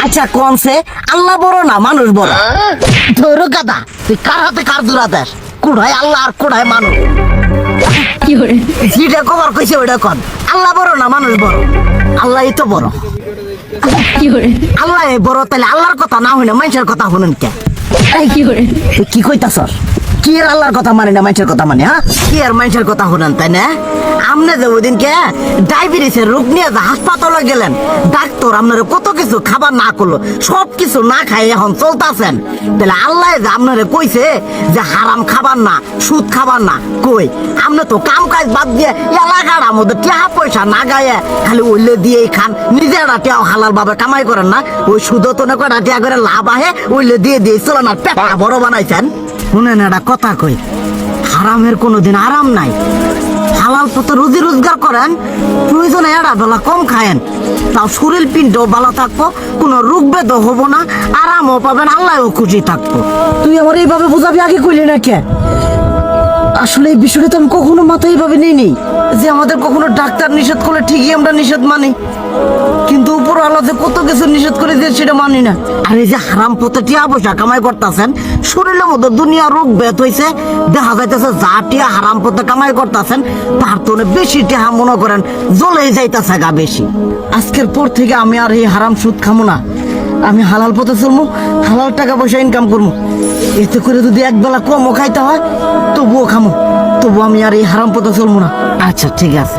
আচ্ছা কোনছে আল্লাহ বড় না মানুষ বড়? ধরো গাদা, তুই কার হাতে কার দূরা দেশ? কুড়ায় আল্লাহ আর কুড়ায় মানুষ। যেটা কবার কইছে ওইটা কন। আল্লাহ বড় না মানুষ বড়? আল্লাহই তো বড়। আল্লাহ বড়, তাহলে আল্লাহর কথা না হইলে মানুষের কথা শুনেন কে? তুই কি কইতাছস? কি আর আল্লাহর কথা মানে না মানুষের কথা মানে? হ্যাঁ, কি আর মানুষের কথা শুনেন তাই না? আপনি যে ওই দিনকে ডায়াবেটিসের রোগ নিয়ে যে হাসপাতালে গেলেন, ডাক্তার আপনার কত কিছু খাবার না করলো, সব কিছু না খাই এখন চলতেছেন, তাহলে আল্লাহ যে আপনারে কইছে যে হারাম খাবার না, সুদ খাবার না, কই আপনি তো কাম কাজ বাদ দিয়ে এলাকার আমাদের টাকা পয়সা না গায়ে খালি ওইলে দিয়েই খান, নিজেরা টেও হালাল ভাবে কামাই করেন না, ওই সুদও তো না কটা টিয়া করে লাভ আহে ওইলে দিয়ে দিয়ে চলেন আর পেটা বড় বানাইছেন। শুনেন একটা কথা কই, হারামের কোনোদিন আরাম নাই। হালাল পথে রুজি রোজগার করেন, প্রয়োজনে এড়া বেলা কম খায়েন, তাও শরীর পিণ্ডও ভালো থাকবো, কোনো রোগ বেদও হবো না, আরামও পাবেন, আল্লাহও খুশি থাকবো। তুই আমার এইভাবে বুঝাবি আগে কইলি না কে? আসলে এই বিষয়টা তো আমি কখনো মাথায় এইভাবে নিইনি যে আমাদের কখনো ডাক্তার নিষেধ করলে ঠিকই আমরা নিষেধ মানি, কিন্তু উপর আল্লাহ কত কিছু নিষেধ করে দিয়ে সেটা মানি না। আর এই যে হারাম পথে টিয়া পয়সা কামাই করতেছেন, শরীরের মধ্যে দুনিয়া রোগ ব্যাত হয়েছে, দেখা যাইতেছে যা টিয়া হারাম পথে কামাই করতেছেন তার তো বেশি টিয়া মনে করেন জ্বলে যাইতেছে গা বেশি। আজকের পর থেকে আমি আর এই হারাম সুদ খামো না, আমি হালাল পথে চলবো, হালাল টাকা পয়সা ইনকাম করবো। এতে করে যদি একবেলা কমও খাইতে হয় তবুও খামো, তবু আমি আর এই হারাম পথে চলবো না। আচ্ছা ঠিক আছে।